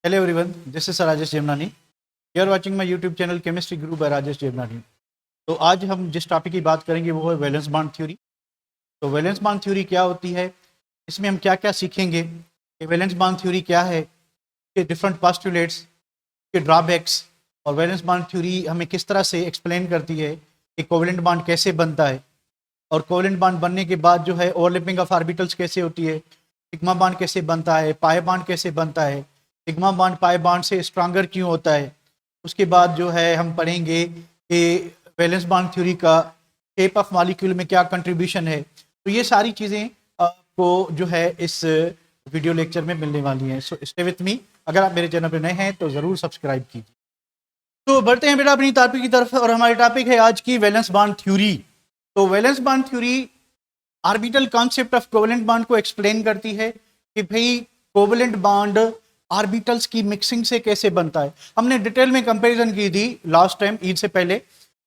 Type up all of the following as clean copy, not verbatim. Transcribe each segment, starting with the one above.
Hello everyone, this is Rajesh Jemnani. You are watching my YouTube channel Chemistry Guru by Rajesh Jemnani. तो आज हम जिस topic की बात करेंगे वो है वैलेंस बॉन्ड थ्योरी। तो वैलेंस बॉन्ड थ्योरी क्या होती है, इसमें हम क्या क्या सीखेंगे कि वैलेंस बॉन्ड थ्योरी क्या है, के डिफरेंट पोस्टुलेट्स, के ड्रॉबैक्स, और वैलेंस बॉन्ड थ्योरी हमें किस तरह से एक्सप्लेन करती है कि कोवेलेंट बॉन्ड कैसे बनता है, और कोवेलेंट बॉन्ड बनने के बाद जो है ओवरलैपिंग ऑफ ऑर्बिटल्स कैसे होती है, सिग्मा बॉन्ड कैसे बनता है, पाई बॉन्ड कैसे बनता है, सिग्मा बॉन्ड पाई बॉन्ड से स्ट्रांगर क्यों होता है। उसके बाद जो है हम पढ़ेंगे कि वैलेंस बॉन्ड थ्योरी का शेप ऑफ मॉलिक्यूल में क्या कंट्रीब्यूशन है। तो ये सारी चीज़ें आपको जो है इस वीडियो लेक्चर में मिलने वाली हैं। So stay with me. अगर आप मेरे चैनल पर नए हैं तो ज़रूर सब्सक्राइब कीजिए। तो बढ़ते हैं बेटा अपनी टॉपिक की तरफ, और हमारी टॉपिक है आज की वैलेंस बॉन्ड थ्योरी। तो valence bond theory orbital concept of covalent bond को एक्सप्लेन करती है कि भाई कोवेलेंट बॉन्ड ऑर्बिटल्स की मिक्सिंग से कैसे बनता है। हमने डिटेल में कंपैरिजन की थी लास्ट टाइम ईद से पहले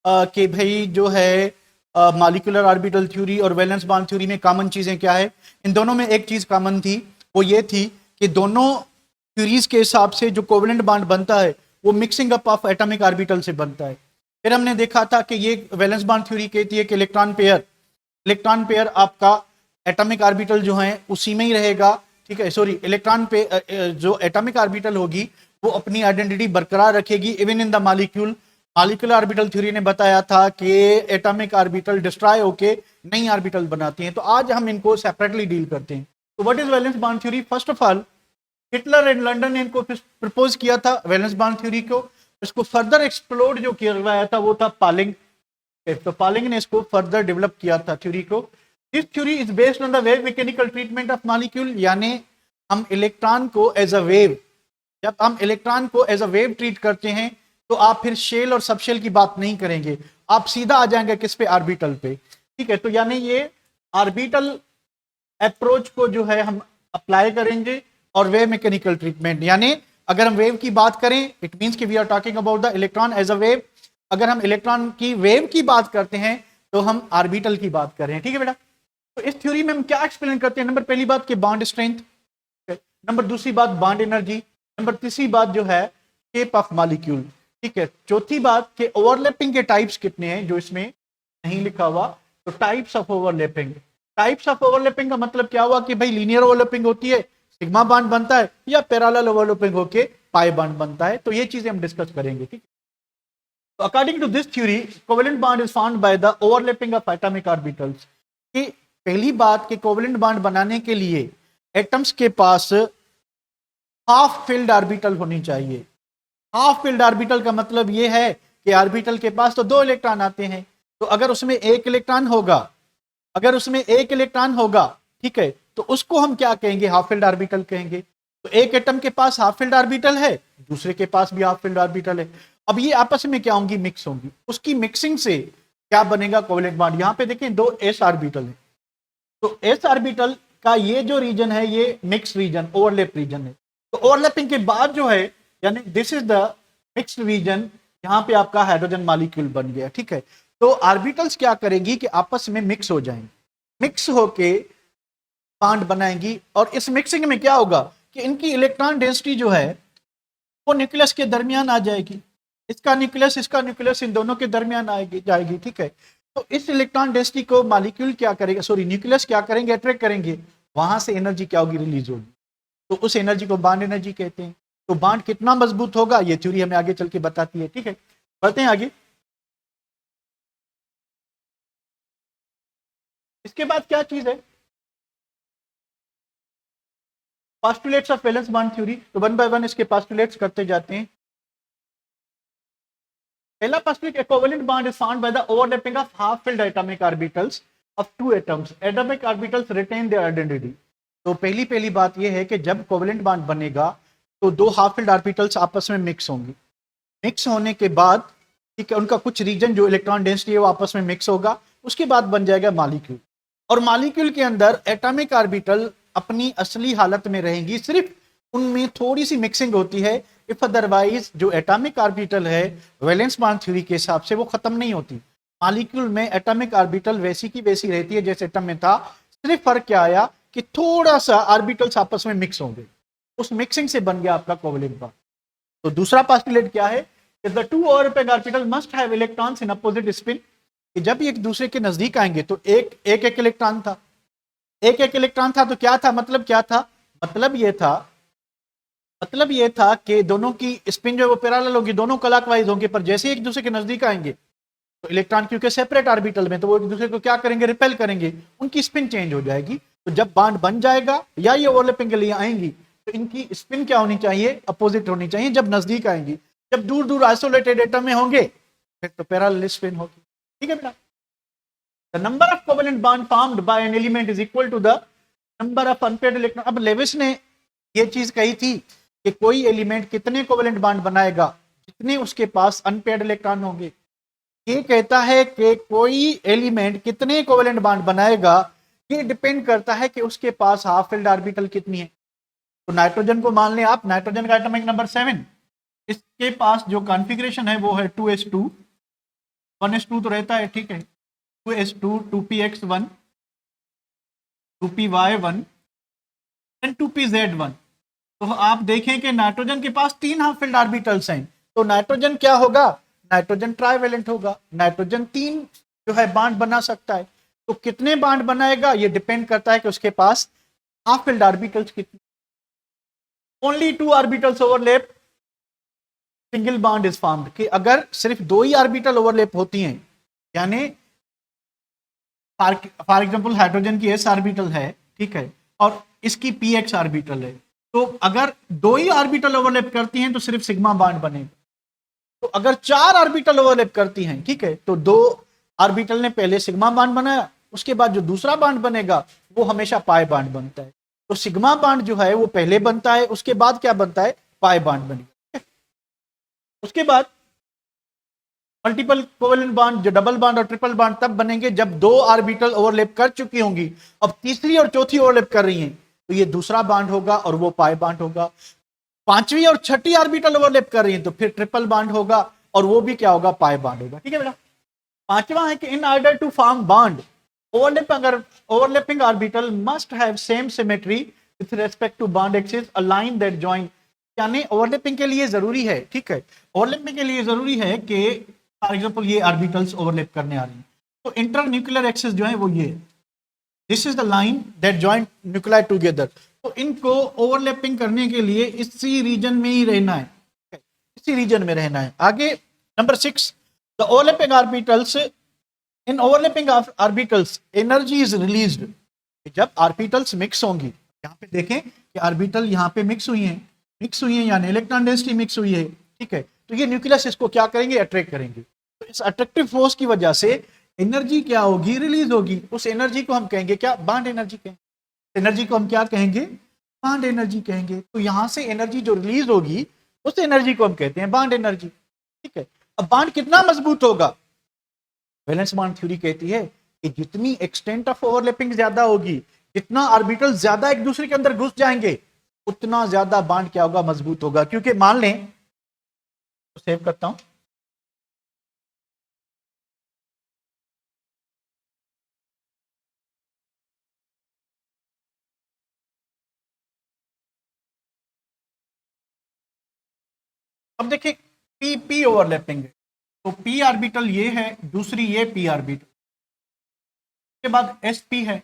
कि भाई जो है मॉलिक्यूलर ऑर्बिटल थ्योरी और वैलेंस बॉन्ड थ्योरी में कॉमन चीज़ें क्या है। इन दोनों में एक चीज़ कॉमन थी, वो ये थी कि दोनों थ्योरीज के हिसाब से जो कोवेलेंट बॉन्ड बनता है वो mixing up of atomic orbital से बनता है। फिर हमने देखा था कि ये वैलेंस बॉन्ड थ्योरी कहती है कि इलेक्ट्रॉन पेयर आपका एटॉमिक ऑर्बिटल जो है उसी में ही रहेगा, ठीक है। सॉरी, इलेक्ट्रॉन पे जो एटॉमिक ऑर्बिटल होगी वो अपनी आइडेंटिटी बरकरार रखेगी even in the molecule. Molecular orbital theory ने बताया था कि एटॉमिक ऑर्बिटल डिस्ट्रॉय होके नई ऑर्बिटल बनाती हैं। तो आज हम इनको सेपरेटली डील करते हैं। तो what is valence bond theory? First of all Hitler and London ने इनको प्रपोज किया था वैलेंस बॉन्ड थ्योरी को। इसको फर्दर एक्सप्लोर जो किया था वो था पॉलिंग। तो पॉलिंग ने इसको फर्दर डेवलप किया था थ्योरी को। This theory is based on the wave mechanical treatment of molecule, यानी हम इलेक्ट्रॉन को एज अ वेव, जब हम इलेक्ट्रॉन को एज अ वेव ट्रीट करते हैं तो आप फिर शेल और सबशेल की बात नहीं करेंगे, आप सीधा आ जाएंगे किस पे? ऑर्बिटल पे, ठीक है। तो यानी ये ऑर्बिटल अप्रोच को जो है हम अप्लाई करेंगे, और वेव मैकेनिकल ट्रीटमेंट, यानी अगर हम वेव की बात करें इट मींस कि we are talking about the electron as a wave. अगर हम इलेक्ट्रॉन की वेव की बात करते हैं तो हम ऑर्बिटल की बात कर रहे हैं, ठीक है बेटा। तो इस थ्योरी में हम क्या एक्सप्लेन करते हैं? नंबर पहली बात कि बॉन्ड स्ट्रेंथ, नंबर दूसरी बात बॉन्ड एनर्जी, नंबर तीसरी बात जो है शेप ऑफ मॉलिक्यूल, ठीक है। चौथी बात कि ओवरलैपिंग के टाइप्स कितने हैं, जो इसमें नहीं लिखा हुआ। तो टाइप्स ऑफ ओवरलैपिंग का मतलब क्या हुआ कि भाई लीनियर ओवरलैपिंग होती है, सिग्मा बॉन्ड बनता है, या पैरेलल ओवरलैपिंग होके पाई बॉन्ड बनता है। तो ये चीजें हम डिस्कस करेंगे, ठीक है। तो according to this theory covalent bond is found by the overlapping of atomic orbitals. कि पहली बात कि कोवेलेंट बॉन्ड बनाने के लिए एटम्स के पास हाफ फिल्ड ऑर्बिटल होनी चाहिए। हाफ फिल्ड ऑर्बिटल का मतलब यह है कि ऑर्बिटल के पास तो दो इलेक्ट्रॉन आते हैं, तो अगर उसमें एक इलेक्ट्रॉन होगा, ठीक है, तो उसको हम क्या कहेंगे? हाफ फिल्ड ऑर्बिटल कहेंगे। तो एक एटम के पास हाफ फिल्ड ऑर्बिटल है, दूसरे के पास भी हाफ फिल्ड ऑर्बिटल है। अब ये आपस में क्या होंगी? मिक्स होंगी। उसकी मिक्सिंग से क्या बनेगा? Covalent bond. यहां पे देखें दो एस ऑर्बिटल है, तो एस ऑर्बिटल का ये जो रीजन है ये मिक्स रीजन, ओवरलैप रीजन है। तो ओवरलैपिंग के बाद जो है, यानी this is the mixed region, यहां पे आपका हाइड्रोजन मॉलिक्यूल बन गया, ठीक है। तो ऑर्बिटल्स क्या करेंगी कि आपस में मिक्स हो जाएंगे, मिक्स होके बॉन्ड बनाएंगी। और इस मिक्सिंग में क्या होगा कि इनकी इलेक्ट्रॉन डेंसिटी जो है वो न्यूक्लियस के दरमियान आ जाएगी। इसका न्यूक्लियस इन दोनों के दरमियान आएगी जाएगी, ठीक है। तो इस इलेक्ट्रॉन डेंसिटी को मॉलिक्यूल क्या करेगा, सॉरी न्यूक्लियस क्या करेंगे? अट्रैक्ट करेंगे। वहां से एनर्जी क्या होगी? रिलीज होगी। तो उस एनर्जी को बॉन्ड एनर्जी कहते हैं। तो बॉन्ड कितना मजबूत होगा ये थ्योरी हमें आगे चल के बताती है, ठीक है। बढ़ते हैं आगे। इसके बाद क्या चीज है? Postulates of valence bond theory. तो वन बाय वन इसके पोस्टुलेट्स करते जाते हैं। पहला postulate, a covalent bond is formed by the overlapping of half-filled atomic orbitals of two atoms. Atomic orbitals retain their identity. तो पहली बात यह है कि जब कोवेलेंट बॉन्ड बनेगा तो दो हाफ फिल्ड ऑर्बिटल्स आपस में मिक्स होंगे। मिक्स होने के बाद, ठीक है, उनका कुछ रीजन जो इलेक्ट्रॉन डेंसिटी है वो आपस में मिक्स होगा। उसके बाद बन जाएगा मॉलिक्यूल, और मॉलिक्यूल के अंदर एटॉमिक ऑर्बिटल अपनी असली हालत में रहेंगी, सिर्फ उनमें थोड़ी सी मिक्सिंग होती है। इफ अदरवाइज जो एटॉमिक ऑर्बिटल है वैलेंस बॉन्ड थ्योरी के हिसाब से वो खत्म नहीं होती। मॉलिक्यूल में एटॉमिक ऑर्बिटल वैसी की वैसी रहती है जैसे एटम में था। सिर्फ फर्क क्या आया कि थोड़ा सा ऑर्बिटल्स आपस में मिक्स होंगे। उस मिक्सिंग से बन गया आपका कोवेलेंट बॉन्ड। तो दूसरा पोस्टुलेट क्या है कि the two overlapping orbital must have electrons in opposite spin, कि जब एक दूसरे के नजदीक आएंगे तो एक इलेक्ट्रॉन था, एक इलेक्ट्रॉन था, तो क्या था, मतलब क्या था, मतलब ये था कि दोनों की स्पिन जो है वो पैरेलल होगी, दोनों क्लॉकवाइज होंगे, पर जैसे एक दूसरे के नजदीक आएंगे तो इलेक्ट्रॉन क्योंकि सेपरेट ऑर्बिटल में, तो वो एक दूसरे को क्या करेंगे, रिपेल करेंगे, उनकी स्पिन चेंज हो जाएगी। तो जब बॉन्ड बन जाएगा या ये ओवरलैपिंग के लिए आएंगी तो इनकी स्पिन क्या होनी चाहिए, अपोजिट होनी चाहिए जब नजदीक आएंगी। जब दूर दूर आइसोलेटेड एटम में होंगे फिर तो पैरेलल स्पिन होगी। ठीक है बेटा। The number of covalent bond formed by an element is equal to the number of unpaired electron। अब लेविस ने ये चीज कही थी कि कोई एलिमेंट कितने कोवेलेंट बॉन्ड बनाएगा जितने उसके पास अनपेयर्ड इलेक्ट्रॉन होंगे। ये कहता है कि कोई एलिमेंट कितने कोवेलेंट बॉन्ड बनाएगा ये डिपेंड करता है कि उसके पास हाफ फिल्ड ऑर्बिटल कितनी है। तो नाइट्रोजन को मान लें आप, नाइट्रोजन का एटॉमिक नंबर 7, इसके पास जो कॉन्फ़िगरेशन है वो है 2s2, 1s2 तो रहता है, ठीक है, 2s2, 2px1, 2py1 and 2pz1। तो आप देखें कि नाइट्रोजन के पास 3 हाफ फिल्ड ऑर्बिटल्स हैं, तो नाइट्रोजन क्या होगा, नाइट्रोजन ट्राइवेलेंट होगा, नाइट्रोजन 3 जो है बॉन्ड बना सकता है। तो कितने बॉन्ड बनाएगा ये डिपेंड करता है कि उसके पास हाफ फिल्ड ऑर्बिटल्स कितने। Only 2 orbitals overlap, single bond is formed, कि अगर सिर्फ 2 ही ऑर्बिटल ओवरलैप होती हैं, यानी फॉर एग्जांपल हाइड्रोजन की s ऑर्बिटल है, ठीक है, और इसकी px ऑर्बिटल है, तो अगर 2 ही ऑर्बिटल ओवरलैप करती हैं तो सिर्फ सिग्मा बॉन्ड बनेगा। तो अगर 4 ऑर्बिटल ओवरलैप करती हैं, ठीक है, तो 2 ऑर्बिटल ने पहले सिग्मा बॉन्ड बनाया, उसके बाद जो दूसरा बॉन्ड बनेगा वो हमेशा पाई बॉन्ड बनता है। तो सिग्मा बॉन्ड जो है वो पहले बनता है, उसके बाद क्या बनता है, पाई बॉन्ड बनेगा। उसके बाद मल्टीपल कोवेलेंट बॉन्ड, जो डबल बॉन्ड और ट्रिपल बॉन्ड तब बनेंगे जब 2 ऑर्बिटल ओवरलैप कर चुकी होंगी, अब तीसरी और चौथी ओवरलैप कर रही हैं, तो ये दूसरा बॉन्ड होगा और वो पाई बॉन्ड होगा। 5वीं और 6ठी ऑर्बिटल ओवरलैप कर रही हैं तो फिर ट्रिपल बॉन्ड होगा और वो भी क्या होगा, पाई बॉन्ड होगा। ठीक है बेटा। 5वां है कि in order to form bond overlapping orbital must have same symmetry with respect to bond axis a line that join, यानी ओवरलैपिंग के लिए जरूरी है, ठीक है, ओवरलैपिंग के लिए जरूरी है कि फॉर एग्जांपल ये ऑर्बिटल्स ओवरलैप करने आ रही हैं, तो इंटर न्यूक्लियर एक्सिस जो है वो ये, this is the line that join nuclei together. तो इनको ओवरलैपिंग करने के लिए इसी रीजन में ही रहना है, इसी रीजन में रहना है। आगे number 6, the overlapping orbitals, in overlapping orbitals energy is released. जब ऑर्बिटल्स मिक्स होंगी, यहाँ पे देखें कि ऑर्बिटल यहाँ पे मिक्स हुई हैं यानी इलेक्ट्रॉन डेंसिटी मिक्स हुई है, ठीक है, तो ये न्यूक्लियस इसको क्या करेंगे, अट्रैक्ट करेंगे। तो इस अट्रैक्टिव फोर्स की वजह से एनर्जी क्या होगी, रिलीज होगी। उस एनर्जी को हम कहेंगे क्या, बॉन्ड एनर्जी कहेंगे। एनर्जी को हम क्या कहेंगे, बॉन्ड एनर्जी कहेंगे। तो यहां से एनर्जी जो रिलीज होगी उस एनर्जी को हम कहते हैं बॉन्ड एनर्जी। ठीक है, अब बॉन्ड कितना मजबूत होगा, वैलेंस बॉन्ड थ्योरी कहती है कि जितनी एक्सटेंट ऑफ ओवरलैपिंग ज्यादा होगी, जितना ऑर्बिटल ज्यादा एक दूसरे के अंदर घुस जाएंगे, उतना ज्यादा बॉन्ड क्या होगा, मजबूत होगा। क्योंकि मान लें, तो सेव करता हूं, अब देखिए पी पी ओवरलैपिंग है, तो पी ऑर्बिटल ये है, दूसरी ये पी ऑर्बिटल, उसके बाद एस पी है,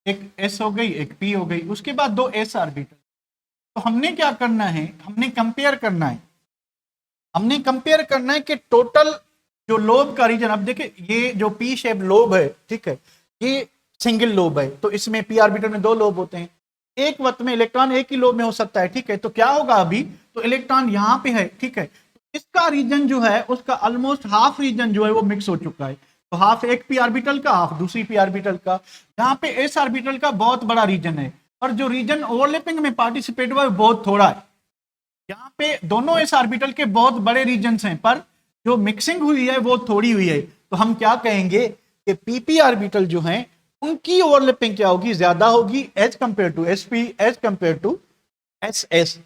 एक एस हो गई एक पी हो गई, उसके बाद 2 एस ऑर्बिटल। तो हमने क्या करना है, हमने कंपेयर करना है कि टोटल जो लोब का रीजन, अब देखिए ये जो पी शेप लोब है, ठीक है, ये सिंगल लोब है, तो इसमें पी ऑर्बिटल में 2 लोब होते हैं, एक वक्त में इलेक्ट्रॉन एक ही लोब में हो सकता है। ठीक है, तो क्या होगा, अभी तो इलेक्ट्रॉन यहां पे है, ठीक है, इसका रीजन जो है उसका ऑलमोस्ट हाफ रीजन जो है वो मिक्स हो चुका है। तो हाफ एक पी ऑर्बिटल का, हाफ दूसरी पी ऑर्बिटल का। यहाँ पे एस ऑर्बिटल का बहुत बड़ा रीजन है और जो रीजन ओवरलैपिंग में पार्टिसिपेट हुआ है बहुत थोड़ा है। यहाँ पे दोनों एस ऑर्बिटल के बहुत बड़े रीजन्स हैं पर जो मिक्सिंग हुई है वो थोड़ी हुई है। तो हम क्या कहेंगे कि पीपी ऑर्बिटल जो हैं उनकी ओवरलैपिंग क्या होगी, ज्यादा होगी as compared to SP, as compared to S S.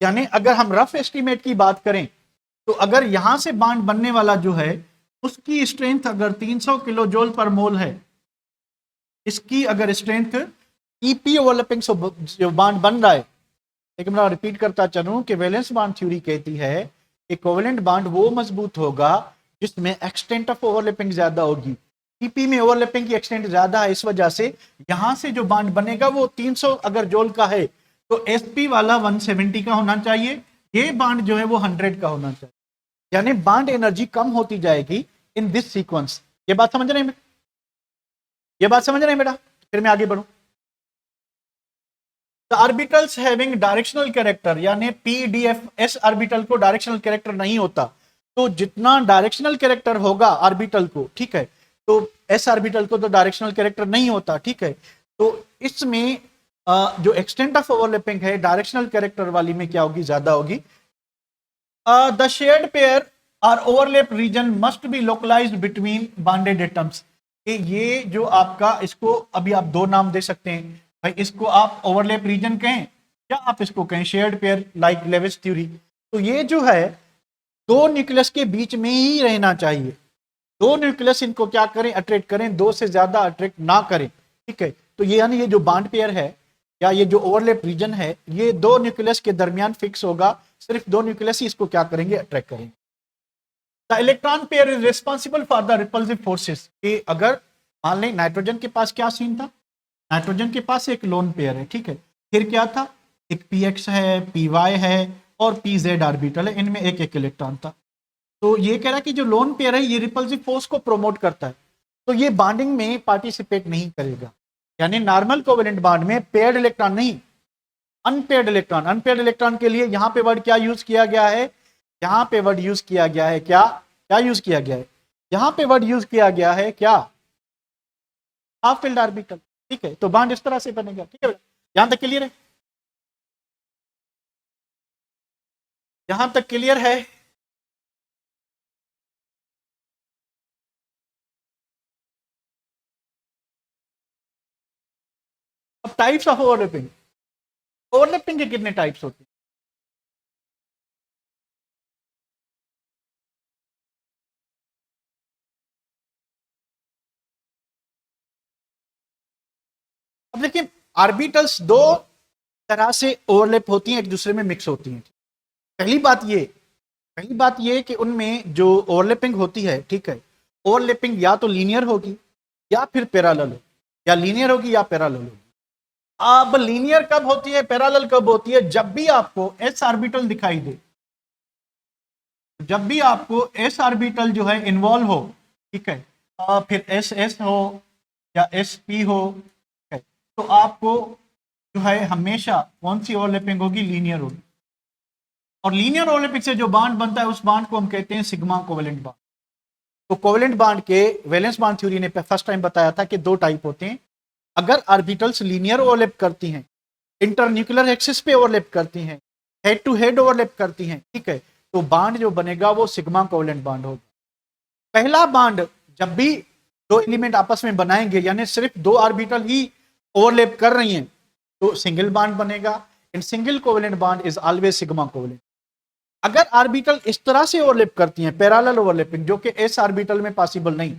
यानी अगर हम रफ एस्टीमेट की बात करें तो अगर यहां से बॉन्ड बनने वाला जो है उसकी स्ट्रेंथ अगर 300 किलो जूल पर मोल है, इसकी अगर स्ट्रेंथ ईपी ओवरलैपिंग जो बॉन्ड बन रहा है लेकिन मैं रिपीट करता चलूं कि वैलेंस बॉन्ड थ्योरी कहती है कि कोवेलेंट बॉन्ड वो मजबूत होगा जिसमें एक्सटेंट ऑफ ओवरलैपिंग ज्यादा होगी। पीपी में ओवरलैपिंग की एक्सटेंट ज्यादा है, इस वजह से यहां से जो बॉन्ड बनेगा वो 300 अगर जूल का है तो एसपी वाला 170 का होना चाहिए, ये बॉन्ड जो है वो 100 का होना चाहिए, यानी बॉन्ड एनर्जी कम होती जाएगी इन दिस सीक्वेंस। ये बात समझ रहे हैं? ये बात समझ रहे हैं बेटा? फिर मैं आगे बढ़ूं। The orbitals having directional character, यानी पीडीएफ एस ऑर्बिटल को डायरेक्शनल कैरेक्टर नहीं होता, तो जितना डायरेक्शनल कैरेक्टर होगा ऑर्बिटल को, ठीक है, तो एस ऑर्बिटल को तो डायरेक्शनल कैरेक्टर नहीं होता, ठीक है, तो इसमें जो एक्सटेंट ऑफ ओवरलैपिंग है डायरेक्शनल कैरेक्टर वाली में क्या होगी, ज्यादा होगी। द शेयर्ड पेयर और overlap region must be localised between bonded atoms. ये जो आपका, इसको अभी आप दो नाम दे सकते हैं भाई, इसको आप ओवरलैप रीजन कहें या आप इसको कहें shared pair like Lewis theory. तो ये जो है दो न्यूक्लियस के बीच में ही रहना चाहिए, दो न्यूक्लियस इनको क्या करें, अट्रैक्ट करें, दो से ज्यादा अट्रैक्ट ना करें, ठीक है। तो ये यानी ये जो बॉन्ड पेयर है या ये जो ओवरलैप रीजन है ये दो न्यूक्लियस के दरमियान फिक्स होगा, सिर्फ दो न्यूक्लियस ही इसको क्या करेंगे, अट्रैक्ट करेंगे। The electron pair is responsible for the repulsive forces. अगर मान लें नाइट्रोजन के पास क्या सीन था, नाइट्रोजन के पास एक लोन पेयर है, ठीक है, फिर क्या था, एक px है, py है और pz ऑर्बिटल है, इनमें एक एक इलेक्ट्रॉन था। तो ये कह रहा है कि जो लोन पेयर है ये रिपल्सिव फोर्स को प्रोमोट करता है, तो ये बॉन्डिंग में पार्टिसिपेट नहीं करेगा, यानी नॉर्मल कोवेलेंट बॉन्ड में पेयर्ड इलेक्ट्रॉन नहीं, अनपेयर्ड इलेक्ट्रॉन। अनपेयर्ड इलेक्ट्रॉन के लिए यहां पे वर्ड क्या यूज किया गया है, यहां पे वर्ड यूज किया गया है क्या, क्या यूज किया गया है, यहां पे वर्ड यूज किया गया है क्या, हाफ फिल्ड ऑर्बिटल, ठीक है। तो बॉन्ड इस तरह से बनेगा, ठीक है, यहां तक क्लियर है, यहां तक क्लियर है। अब टाइप्स ऑफ ओवरलैपिंग, ओवरलैपिंग के कितने टाइप्स होते हैं? अब देखिए ऑर्बिटल्स दो तरह से ओवरलैप होती हैं, एक दूसरे में मिक्स होती हैं। पहली बात ये, पहली बात ये कि उनमें जो ओवरलैपिंग होती है, ठीक है, ओवरलैपिंग या तो लीनियर होगी या फिर पैरेलल होगी, या लीनियर होगी या पैरेलल होगी। अब लीनियर कब होती है, पैरेलल कब होती है, जब भी आपको एस ऑर्बिटल दिखाई दे, जब भी आपको एस ऑर्बिटल जो है इन्वॉल्व हो, ठीक है, फिर एस एस हो या एस पी हो, ठीक है, तो आपको जो है हमेशा कौन सी ओवरलैपिंग होगी, लीनियर होगी। और लीनियर ओवरलैपिंग से जो बॉन्ड बनता है उस बॉन्ड को हम कहते हैं सिग्मा कोवेलेंट बॉन्ड। तो कोवेलेंट बॉन्ड के वैलेंस बॉन्ड थ्योरी ने फर्स्ट टाइम बताया था कि दो टाइप होते हैं, अगर ऑर्बिटल्स लीनियर ओवरलैप करती हैं, इंटरन्यूक्लियर एक्सिस पे ओवरलैप करती हैं, हेड टू हेड ओवरलैप करती हैं, ठीक है, तो बॉन्ड जो बनेगा वो सिग्मा कोवेलेंट बॉन्ड होगा। पहला बॉन्ड जब भी दो एलिमेंट आपस में बनाएंगे, यानी सिर्फ दो ऑर्बिटल ही ओवरलैप कर रही हैं, तो सिंगल बॉन्ड बनेगा, and single covalent bond is always sigma covalent. अगर ऑर्बिटल इस तरह से ओवरलैप करती हैं, पैरेलल ओवरलैपिंग, जो कि एस ऑर्बिटल में पॉसिबल नहीं,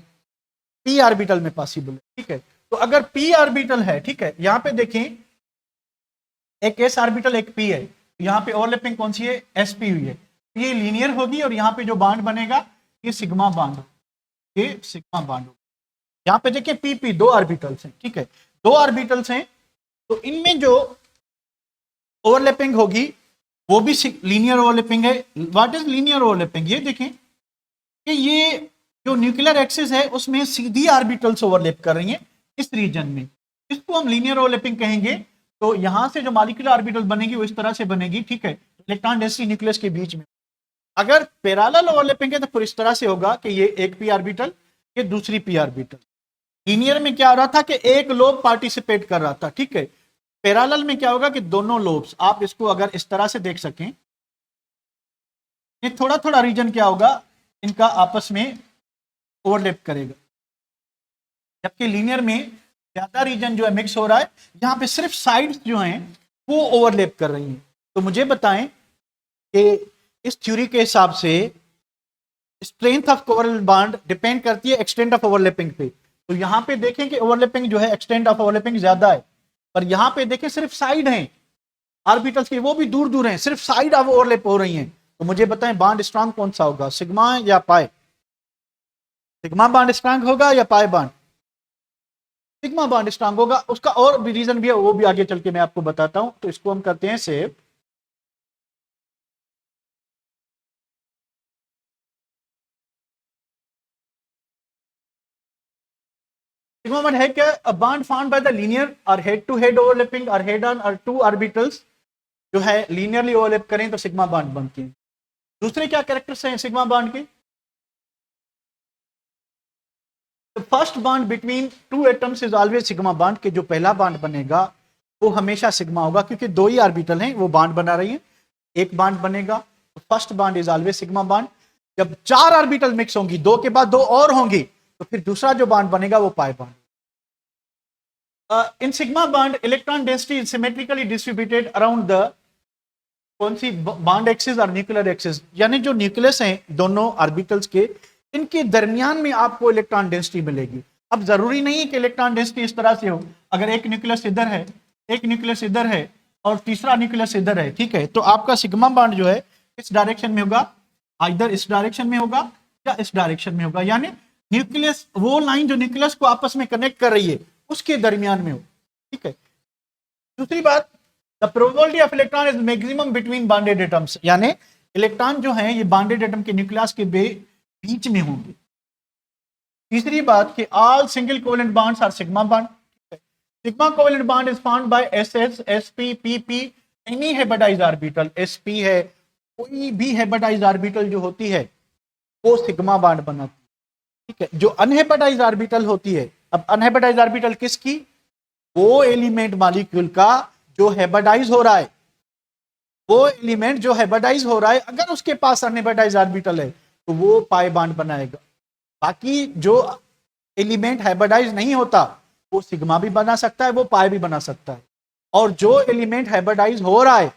पी ऑर्बिटल में पॉसिबल है, ठीक है, तो अगर पी ऑर्बिटल है, ठीक है, यहां पे देखें एक एस ऑर्बिटल एक पी है, यहां पे ओवरलैपिंग कौन सी है, एस पी हुई है, ये लीनियर होगी और यहां पे जो बॉन्ड बनेगा ये सिग्मा बॉन्ड, ये सिग्मा बॉन्ड होगा। यहां पे देखिए पी पी दो ऑर्बिटल्स हैं, ठीक है, दो ऑर्बिटल्स हैं, तो इनमें जो ओवरलैपिंग होगी वो भी लीनियर ओवरलैपिंग है। व्हाट इज लीनियर ओवरलैपिंग, ये देखें कि ये जो न्यूक्लियर एक्सिस है उसमें सीधी ऑर्बिटल्स ओवरलैप कर रही हैं इस रीजन में, इसको हम लीनियर ओवरलैपिंग कहेंगे। तो यहां से जो मॉलिक्यूलर ऑर्बिटल बनेगी वो इस तरह से बनेगी, ठीक है, इलेक्ट्रॉन डेंसिटी न्यूक्लियस के बीच में। अगर पैरेलल ओवरलैपिंग है तो फिर इस तरह से होगा कि ये एक पी ऑर्बिटल, ये दूसरी पी ऑर्बिटल। लीनियर में क्या हो रहा था कि एक लोब पार्टिसिपेट कर रहा था, ठीक है, पैरेलल में क्या होगा कि दोनों लोब्स, आप इसको अगर इस तरह से देख सकें, ये थोड़ा थोड़ा रीजन क्या होगा, इनका आपस में ओवरलैप करेगा, जबकि लीनियर में ज्यादा रीजन जो है मिक्स हो रहा है, यहां पे सिर्फ साइड्स जो हैं वो ओवरलैप कर रही हैं। तो मुझे बताएं कि इस थ्योरी के हिसाब से strength of covalent bond depend करती है एक्सटेंट ऑफ ओवरलैपिंग पे। तो यहां पे देखें कि ओवरलैपिंग जो है, एक्सटेंट ऑफ ओवरलैपिंग ज्यादा है, पर यहां पे देखें सिर्फ साइड हैं, ऑर्बिटल्स के, वो भी दूर दूर हैं, सिर्फ साइड अब ओवरलैप हो रही हैं। तो मुझे बताएं बॉन्ड स्ट्रांग कौन सा होगा, सिग्मा या पाई? सिग्मा बॉन्ड स्ट्रांग होगा या pi bond? Sigma bond strong होगा। उसका और भी रीजन भी है, वो भी आगे चल के मैं आपको बताता हूं। तो इसको हम करते हैं सेव। सिग्मा बॉन्ड है क्या? A bond found by the linear और हेड टू हेड ओवरलैपिंग और हेड ऑन और टू ऑर्बिटल्स जो है लीनियरली ओवरलैप करें तो सिग्मा बॉन्ड बनती है। दूसरे क्या कैरेक्टर्स हैं सिग्मा बॉन्ड के? First bond between two atoms is always sigma bond, के जो पहला बॉन्ड बनेगा वो हमेशा सिग्मा होगा, क्योंकि दो ही ऑर्बिटल हैं वो बॉन्ड बना रही है, एक बॉन्ड बनेगा तो first bond is always sigma bond. जब चार ऑर्बिटल मिक्स होंगी, दो के बाद दो और होंगी, तो फिर दूसरा जो बॉन्ड बनेगा वो pi bond. In sigma bond electron density is symmetrically distributed around the कौन सी बॉन्ड एक्सिस और न्यूक्लियर एक्सिस, यानी जो न्यूक्लियस हैं दोनों ऑर्बिटल्स के, इनके दरमियान में आपको इलेक्ट्रॉन डेंसिटी मिलेगी। अब जरूरी नहीं है कि इलेक्ट्रॉन डेंसिटी इस तरह से हो, अगर एक न्यूक्लियस इधर है, एक न्यूक्लियस इधर है और तीसरा न्यूक्लियस इधर है, ठीक है, तो आपका सिग्मा बॉन्ड जो है इस डायरेक्शन में होगा, इधर इस डायरेक्शन में होगा या इस डायरेक्शन में होगा, यानी न्यूक्लियस, वो लाइन जो न्यूक्लियस को आपस में कनेक्ट कर रही है उसके दरमियान में हो, ठीक है। दूसरी बात, the probability of electron is maximum between bonded atoms, यानी इलेक्ट्रॉन जो है ये बॉन्डेड एटम के न्यूक्लियस के बीच में होंगे। तीसरी बात कि all single covalent bonds are sigma bond. Sigma covalent bond is found by s s s p p p any hybridised orbital, s p है, कोई भी हेबेडाइज ऑर्बिटल जो होती है वो सिग्मा बॉन्ड बनाती है, ठीक है। जो अनहेबेडाइज ऑर्बिटल होती है, अब अनहेबेडाइज ऑर्बिटल किसकी? वो एलिमेंट मॉलिक्यूल का जो हेबेडाइज हो रहा है, वो एलिमेंट जो हेबेडाइज हो रहा है, अगर उसके पास अनहेबेडाइज ऑर्बिटल है तो वो पाई बॉन्ड बनाएगा। बाकी जो एलिमेंट हाइब्रिडाइज नहीं होता वो सिग्मा भी बना सकता है, वो पाई भी बना सकता है। और जो एलिमेंट हाइब्रिडाइज हो रहा है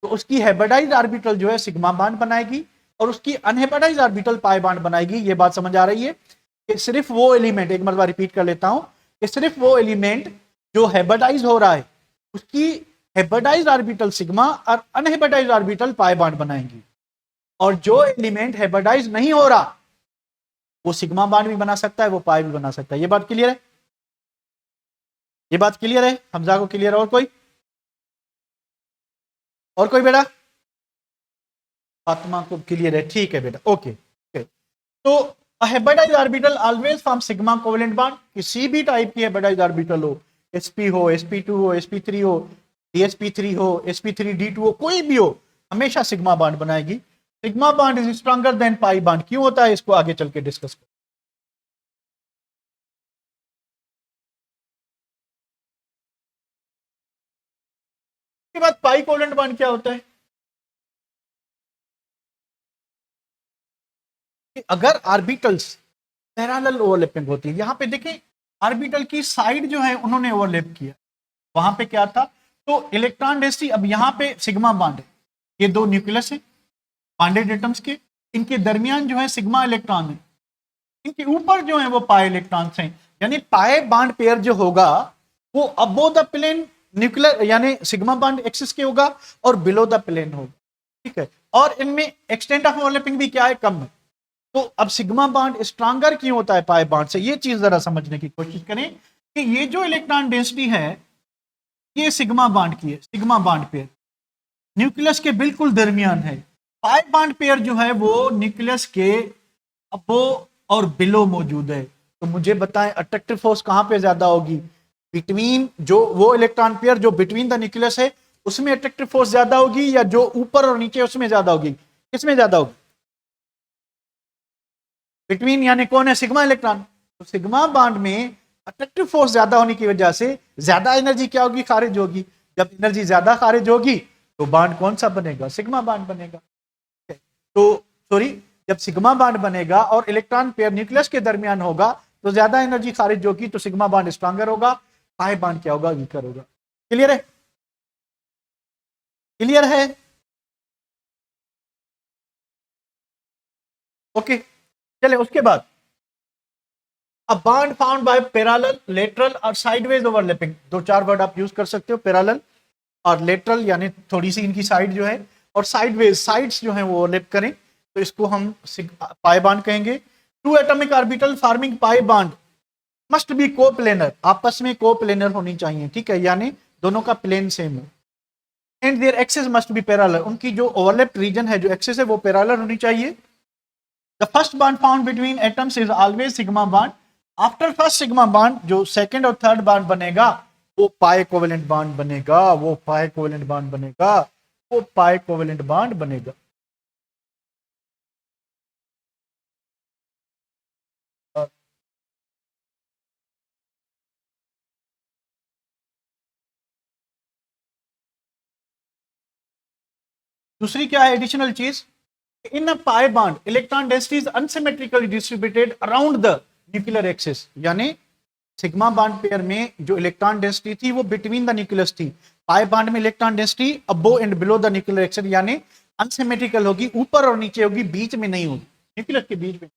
तो उसकी हाइब्रिडाइज ऑर्बिटल जो है सिग्मा बॉन्ड बनाएगी और उसकी अनहाइब्रिडाइज ऑर्बिटल पाई बॉन्ड बनाएगी। ये बात समझ आ रही है कि सिर्फ वो एलिमेंट, एक मरतबा रिपीट कर लेता हूं, कि सिर्फ वो एलिमेंट जो हाइब्रिडाइज हो रहा है उसकी हाइब्रिडाइज ऑर्बिटल सिग्मा और अनहाइब्रिडाइज ऑर्बिटल पाई बॉन्ड बनाएंगी, और जो एलिमेंट हाइब्रिडाइज नहीं हो रहा वो सिग्मा बॉन्ड भी बना सकता है, वो पाई भी बना सकता है। ये बात क्लियर है? ये बात क्लियर है? हमजा को क्लियर है? और कोई? और कोई बेटा? फातिमा को क्लियर है? ठीक है बेटा, ओके। तो hybridise orbital always form sigma covalent bond, किसी भी टाइप की हाइब्रिडाइज ऑर्बिटल हो, sp हो, sp2 हो, sp3 हो, dsp3 हो, sp3d2 हो, कोई भी हो, हमेशा सिग्मा बॉन्ड बनाएगी। Sigma bond is stronger than pi bond. क्यों होता है इसको आगे चल के डिस्कस करें। उसके बाद पाई कोवेलेंट बॉन्ड क्या होता है कि अगर ऑर्बिटल्स पैरेलल ओवरलैपिंग होती है, यहां पे देखें ऑर्बिटल की साइड जो है उन्होंने ओवरलैप किया, वहां पे क्या था, तो इलेक्ट्रॉन डेंसिटी, अब यहां पे सिग्मा बॉन्ड है, ये दो न्यूक्लियस है बॉन्डेड एटम्स के, इनके दरमियान जो है सिग्मा इलेक्ट्रॉन है, इनके ऊपर जो है वो पाई इलेक्ट्रॉन्स हैं, यानी पाई बॉन्ड पेयर जो होगा वो अबो द प्लेन न्यूक्लियर यानी सिग्मा बॉन्ड एक्सिस के होगा और बिलो द प्लेन होगा, ठीक है। और इनमें एक्सटेंट ऑफ ओवरलैपिंग भी क्या है, कम है। तो अब सिग्मा बॉन्ड स्ट्रॉन्गर क्यों होता है पाई बॉन्ड से, ये चीज जरा समझने की कोशिश करें कि ये जो इलेक्ट्रॉन डेंसिटी है ये सिग्मा बॉन्ड की है, सिग्मा बॉन्ड पेयर न्यूक्लियस के बिल्कुल दरमियान है। पाई बॉन्ड पेयर जो है वो न्यूक्लियस के अबो और बिलो मौजूद है। तो मुझे बताएं अट्रैक्टिव फोर्स कहां पे ज्यादा होगी, बिटवीन, जो वो इलेक्ट्रॉन पेयर जो बिटवीन द न्यूक्लियस है उसमें अट्रैक्टिव फोर्स ज्यादा होगी, या जो ऊपर और नीचे उसमें ज्यादा होगी, किसमें ज्यादा होगी? बिटवीन यानी कौन है, सिग्मा इलेक्ट्रॉन। तो सिग्मा बॉन्ड में अट्रैक्टिव फोर्स ज्यादा होने की वजह से ज्यादा एनर्जी क्या होगी, खारिज होगी। जब एनर्जी ज्यादा खारिज होगी तो बॉन्ड कौन सा बनेगा, सिग्मा बॉन्ड बनेगा। तो सॉरी, जब सिग्मा बॉन्ड बनेगा और इलेक्ट्रॉन पेयर न्यूक्लियस के दरमियान होगा तो ज्यादा एनर्जी खारिज होगी, तो सिग्मा बॉन्ड स्ट्रॉन्गर होगा, पाई बॉन्ड क्या होगा, वीकर होगा। क्लियर है? क्लियर है? ओके, चले उसके बाद a bond found by parallel, lateral और साइडवेज ओवरलैपिंग, दो चार वर्ड आप यूज कर सकते हो, पैरेलल, और लेटरल यानी थोड़ी सी इनकी साइड जो है, और साइडवेज साइड्स जो है वो ओवरलैप करें, तो इसको हम पाई बॉन्ड कहेंगे। Two atomic orbital forming pi bond must be coplanar, आपस में कोप्लेनर होनी चाहिए, ठीक है, यानी दोनों का प्लेन सेम हो। And their axes must be parallel, उनकी जो ओवरलैप रीजन है, जो एक्सेस है वो पैरेलल होनी चाहिए। The first bond found between atoms is always sigma bond. After first sigma bond जो सेकंड और थर्ड बॉन्ड बनेगा वो पाई कोवेलेंट बॉन्ड बनेगा, वो पाई कोवेलेंट बॉन्ड बनेगा, वो पाई कोवेलेंट बॉन्ड बनेगा। दूसरी क्या है एडिशनल चीज, in a pi bond electron density is unsymmetrically distributed around the nuclear axis, यानी सिग्मा बॉन्ड पेयर में जो इलेक्ट्रॉन डेंसिटी थी वो बिटवीन द न्यूक्लियस थी, पाई बॉन्ड में electron density above and below the nuclear axis, यानी unsymmetrical होगी, ऊपर और नीचे होगी, बीच में नहीं होगी, न्यूक्लियस के बीच में।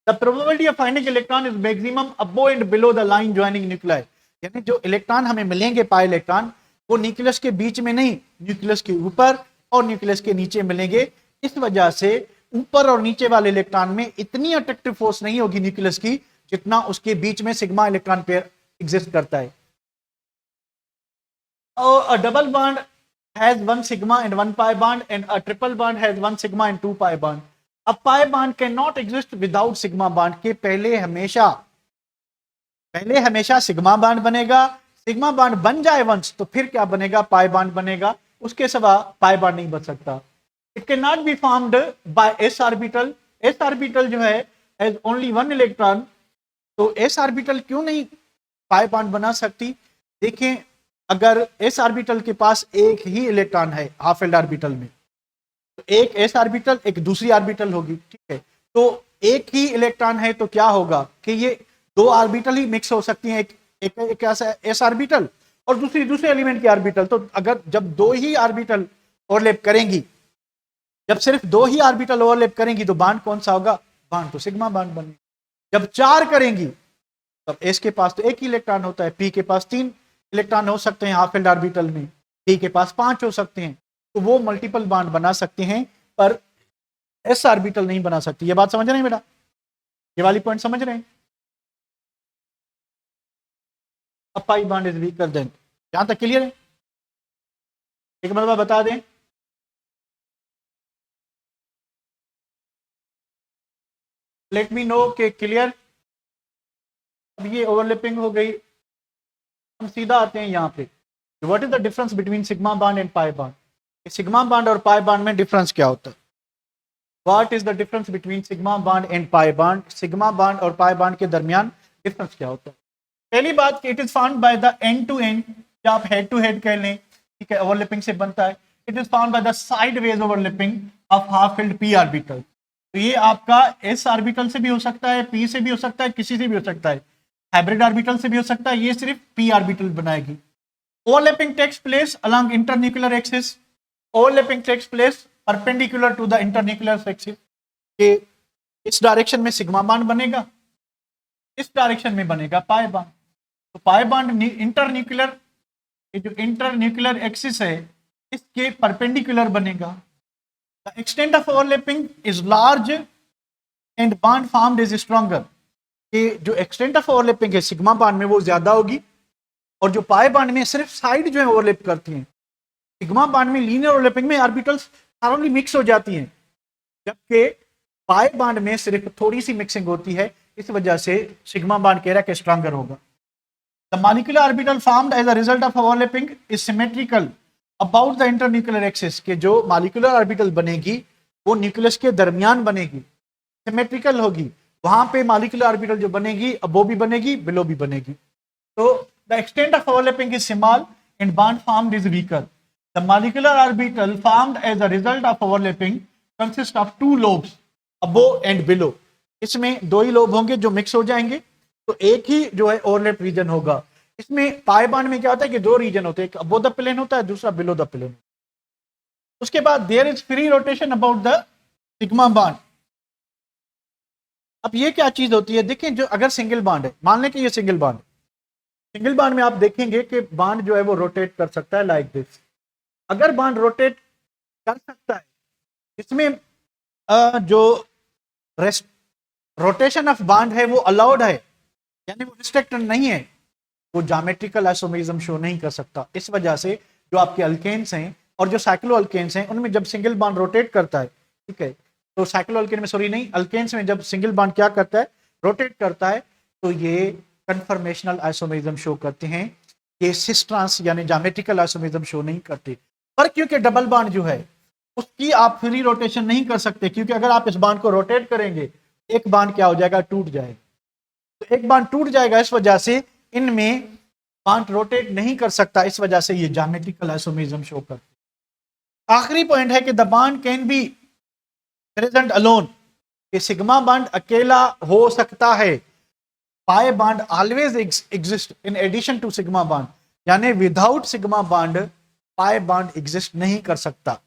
The probability of finding electron is maximum above and below the line joining nuclear, यानी जो इलेक्ट्रॉन हमें मिलेंगे पाई इलेक्ट्रॉन वो न्यूक्लियस के बीच में नहीं, न्यूक्लियस के ऊपर और न्यूक्लियस के नीचे मिलेंगे। इस वजह से ऊपर और नीचे वाले इलेक्ट्रॉन में इतनी अट्रैक्टिव फोर्स नहीं होगी न्यूक्लियस की जितना उसके बीच में सिग्मा इलेक्ट्रॉन पेयर एग्जिस्ट करता है। A double bond has one sigma and one pi bond, and a triple bond has one sigma and two pi bond. A pi bond cannot exist without sigma bond के पहले हमेशा sigma bond बनेगा, sigma bond बन जाए once तो फिर क्या बनेगा, पाई बॉन्ड बनेगा, उसके सिवा पाई बॉन्ड नहीं बन सकता। It can not be formed by S orbital, S orbital जो है हैज ओनली वन इलेक्ट्रॉन, तो एस ऑर्बिटल क्यों नहीं पाई बॉन्ड बना सकती। देखें, अगर एस ऑर्बिटल के पास एक ही इलेक्ट्रॉन है हाफ एल्ड ऑर्बिटल में, तो एक एस ऑर्बिटल एक दूसरी ऑर्बिटल होगी, ठीक है, तो एक ही इलेक्ट्रॉन है तो क्या होगा कि ये दो ऑर्बिटल ही मिक्स हो सकती हैं, एक ऐसा एस ऑर्बिटल और दूसरे एलिमेंट की ऑर्बिटल। तो अगर जब दो ही ऑर्बिटल ओवरलैप करेंगी, जब सिर्फ दो ही ऑर्बिटल ओवरलैप करेंगी तो बॉन्ड कौन सा होगा, बॉन्ड तो सिग्मा बॉन्ड बनेगा। जब चार करेंगी तब एस के पास तो एक ही इलेक्ट्रॉन होता है, पी के पास तीन इलेक्ट्रॉन हो सकते हैं हाफ एल्ड ऑर्बिटल में, डी के पास 5 हो सकते हैं, तो वो मल्टीपल बॉन्ड बना सकते हैं पर एस ऑर्बिटल नहीं बना सकती। ये बात समझ रहे हैं बेटा, ये वाली पॉइंट समझ रहे हैं। अब pi bond is weaker then, यहां तक क्लियर है। एक मतलब बता दें, लेट मी नो के क्लियर। अब ये ओवरलैपिंग हो गई, हम सीधा आते हैं यहाँ पे, what is the difference between sigma bond and pi bond. Sigma bond और पाई बॉन्ड में डिफरेंस क्या होता है, what is the difference between sigma bond and pi bond, sigma bond और पाई बॉन्ड के दरमियान डिफरेंस क्या होता है। पहली बात, it is found by the end to end, या आप हेड टू हेड कह लें, ठीक है, ओवरलैपिंग से बनता है। It is found by the sideways overlapping of half filled P orbital. तो ये आपका एस ऑर्बिटल से भी हो सकता है, पी से भी हो सकता है, किसी से भी हो सकता है, हाइब्रिड ऑर्बिटल से भी हो सकता है, ये सिर्फ पी ऑर्बिटल बनाएगी। Overlapping takes place along internuclear axis, overlapping takes place perpendicular to the internuclear axis, के इस डायरेक्शन में सिग्मा बॉन्ड बनेगा, इस डायरेक्शन में बनेगा पाई बॉन्ड। तो पाई बॉन्ड इंटरन्यूक्लियर, ये जो इंटरन्यूक्लियर एक्सिस है इसके परपेंडिकुलर बनेगा। The extent of overlapping is large and bond formed is stronger, कि जो एक्सटेंट ऑफ ओवरलैपिंग है सिग्मा बॉन्ड में वो ज्यादा होगी, और जो पाई बॉन्ड में सिर्फ साइड जो है ओवरलैप करती हैं। सिग्मा बॉन्ड में लीनियर ओवरलैपिंग में ऑर्बिटल्स थॉरोली मिक्स हो जाती हैं, जबकि पाई बॉन्ड में सिर्फ थोड़ी सी मिक्सिंग होती है, इस वजह से सिग्मा बॉन्ड कह रहा है कि स्ट्रॉन्गर होगा। The molecular orbital formed as a result of overlapping is symmetrical about the internuclear axis, के जो मॉलिक्यूलर ऑर्बिटल बनेगी वो न्यूक्लियस के दरमियान बनेगी, सिमेट्रिकल होगी, वहां पे मॉलिक्यूलर ऑर्बिटल जो बनेगी अबो भी बनेगी बिलो भी बनेगी। तो the extent of overlapping is small and bond formed is weaker. The molecular orbital formed as a result of overlapping consist of 2 lobes above and below, इसमें 2 ही लोब होंगे जो मिक्स हो जाएंगे, तो एक ही जो है ओवरलैप रीजन होगा। इसमें पाई बॉन्ड में क्या होता है कि 2 रीजन होते हैं, एक अबो द प्लेन होता है, दूसरा बिलो द प्लेन। उसके बाद there is free rotation about the sigma bond. अब ये क्या चीज होती है, देखें, जो अगर सिंगल बॉन्ड है, मान लें कि ये सिंगल बॉन्ड है, सिंगल बॉन्ड में आप देखेंगे कि बॉन्ड जो है वो रोटेट कर सकता है लाइक दिस। अगर बॉन्ड रोटेट कर सकता है, इसमें जो रेस्ट रोटेशन ऑफ बॉन्ड है वो अलाउड है, यानी वो रिस्ट्रिक्टेड नहीं है, वो ज्योमेट्रिकल आइसोमेरिज्म शो नहीं कर सकता। इस वजह से जो आपके अल्केन्स हैं और जो साइक्लो अल्केन्स हैं उनमें जब सिंगल बॉन्ड रोटेट करता है, ठीक है, तो साइक्लो अल्केन में सॉरी नहीं, अल्केन्स में जब सिंगल बॉन्ड क्या करता है, रोटेट करता है, तो ये कन्फर्मेशनल आइसोमेरिज्म शो करते हैं, ये सिस ट्रांस यानी ज्योमेट्रिकल आइसोमेरिज्म शो नहीं करते। पर क्योंकि डबल बॉन्ड जो है उसकी आप फ्री रोटेशन नहीं कर सकते, क्योंकि अगर आप इस बॉन्ड को रोटेट करेंगे एक बॉन्ड क्या हो जाएगा, टूट जाएगा। तो एक बॉन्ड टूट जाएगा, इस वजह से इनमें बॉन्ड रोटेट नहीं कर सकता, इस वजह से ये ज्योमेट्रिकल आइसोमेरिज्म शो करते हैं। आखिरी पॉइंट है कि the bond can be present alone, कि सिग्मा बॉन्ड अकेला हो सकता है, pi bond always exist in addition to sigma bond, यानी without sigma bond pi bond exist नहीं कर सकता।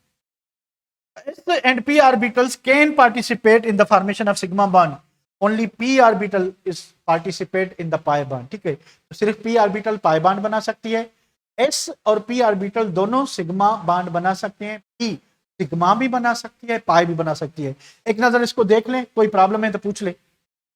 S and p orbitals can participate in the formation of sigma bond. Only p orbital is participate in the pi bond. ठीक है, तो सिर्फ p orbital pi bond बना सकती है, s और p orbital दोनों सिग्मा बॉन्ड बना सकते हैं, p सिग्मा भी बना सकती है, पाई भी बना सकती है। एक नजर इसको देख लें, कोई प्रॉब्लम है तो पूछ ले।